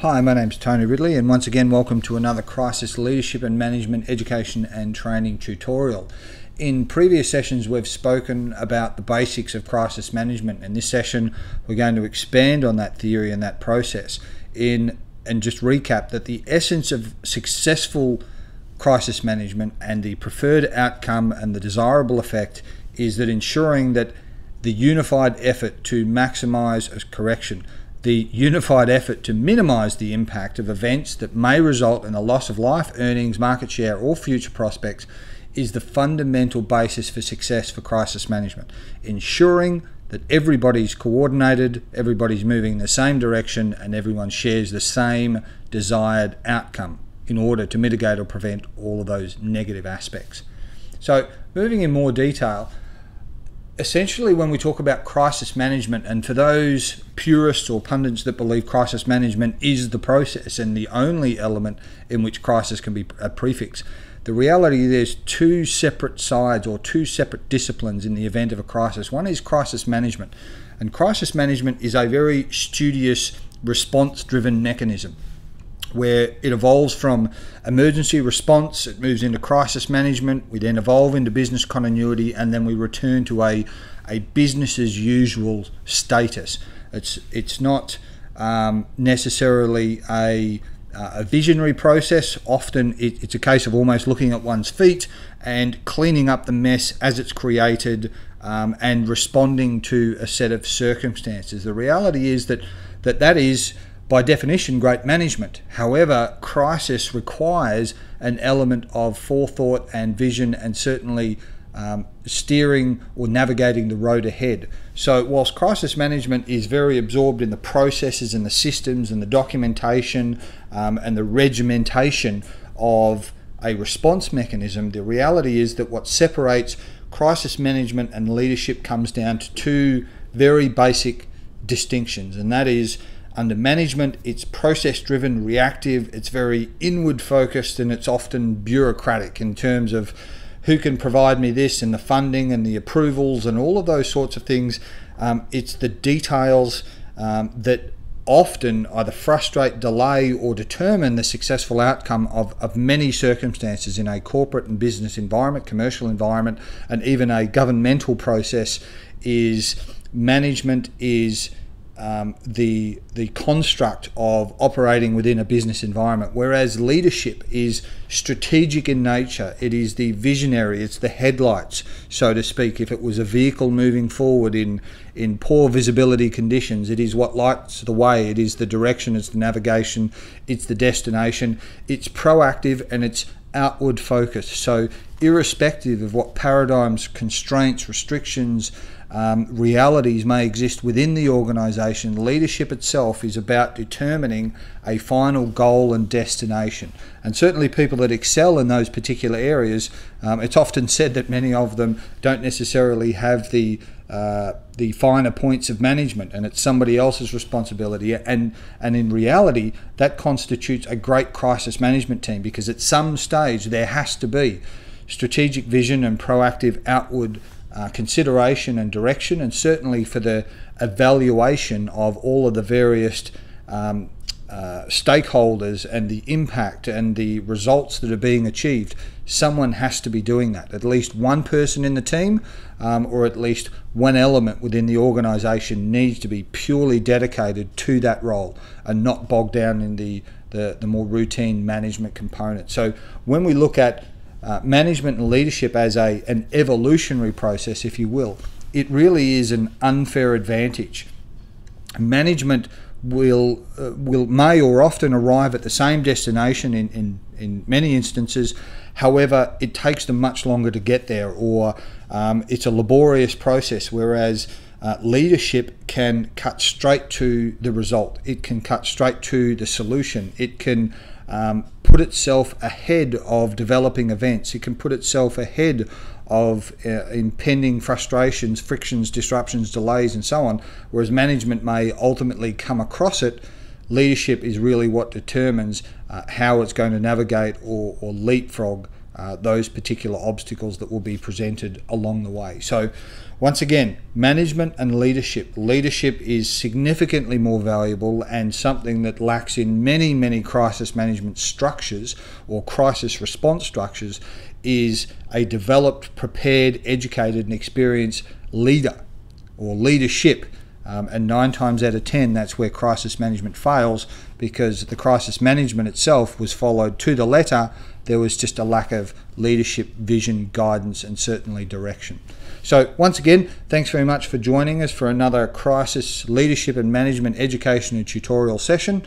Hi, my name's Tony Ridley, and once again welcome to another Crisis Leadership and Management Education and Training tutorial. In previous sessions we've spoken about the basics of crisis management. In this session we're going to expand on that theory and that process and just recap that the essence of successful crisis management and the preferred outcome and the desirable effect is that ensuring that the unified effort to maximize a correction, the unified effort to minimize the impact of events that may result in a loss of life, earnings, market share, or future prospects is the fundamental basis for success for crisis management. Ensuring that everybody's coordinated, everybody's moving in the same direction, and everyone shares the same desired outcome in order to mitigate or prevent all of those negative aspects. So, moving in more detail, essentially when we talk about crisis management, and for those purists or pundits that believe crisis management is the process and the only element in which crisis can be a prefix, the reality is there's two separate sides or two separate disciplines in the event of a crisis. One is crisis management, and crisis management is a very studious response-driven mechanism where it evolves from emergency response, it moves into crisis management, we then evolve into business continuity, and then we return to a business as usual status. It's not necessarily a visionary process. Often it's a case of almost looking at one's feet and cleaning up the mess as it's created and responding to a set of circumstances. The reality is that is by definition great management. However, crisis requires an element of forethought and vision and certainly steering or navigating the road ahead. So whilst crisis management is very absorbed in the processes and the systems and the documentation and the regimentation of a response mechanism, the reality is that what separates crisis management and leadership comes down to two very basic distinctions, and that is, under management, it's process-driven, reactive, it's very inward-focused, and it's often bureaucratic in terms of who can provide me this and the funding and the approvals and all of those sorts of things. It's the details that often either frustrate, delay, or determine the successful outcome of many circumstances in a corporate and business environment, commercial environment, and even a governmental process. Is management is the construct of operating within a business environment, whereas leadership is strategic in nature. It is the visionary, it's the headlights, so to speak. If it was a vehicle moving forward in poor visibility conditions, it is what lights the way, it is the direction, it's the navigation, it's the destination, it's proactive, and it's outward focused. So irrespective of what paradigms, constraints, restrictions, realities may exist within the organization, leadership itself is about determining a final goal and destination. And certainly people that excel in those particular areas, it's often said that many of them don't necessarily have the finer points of management, and it's somebody else's responsibility. And in reality, that constitutes a great crisis management team, because at some stage there has to be strategic vision and proactive outward consideration and direction, and certainly for the evaluation of all of the various stakeholders and the impact and the results that are being achieved. Someone has to be doing that. At least one person in the team or at least one element within the organization needs to be purely dedicated to that role and not bogged down in the more routine management component. So when we look at management and leadership as an evolutionary process, if you will, it really is an unfair advantage. Management may or often arrive at the same destination in many instances. However, it takes them much longer to get there, or it's a laborious process, whereas leadership can cut straight to the result. It can cut straight to the solution. It can put itself ahead of developing events. It can put itself ahead of impending frustrations, frictions, disruptions, delays, and so on, whereas management may ultimately come across it. Leadership is really what determines how it's going to navigate or leapfrog those particular obstacles that will be presented along the way. So once again, management and leadership. Leadership is significantly more valuable, and something that lacks in many crisis management structures or crisis response structures is a developed, prepared, educated and experienced leader or leadership. And 9 times out of 10, that's where crisis management fails, because the crisis management itself was followed to the letter. There was just a lack of leadership, vision, guidance, and certainly direction. So once again, thanks very much for joining us for another crisis leadership and management education and tutorial session.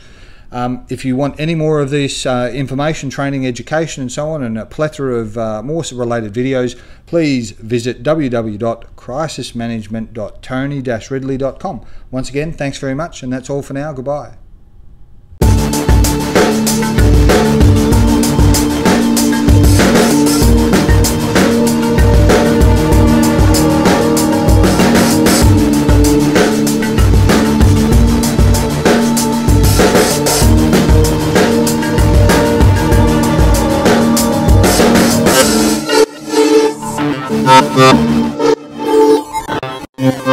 If you want any more of this information, training, education and so on, and a plethora of more related videos, please visit www.crisismanagement.tony-ridley.com. Once again, thanks very much, and that's all for now. Goodbye. Yeah.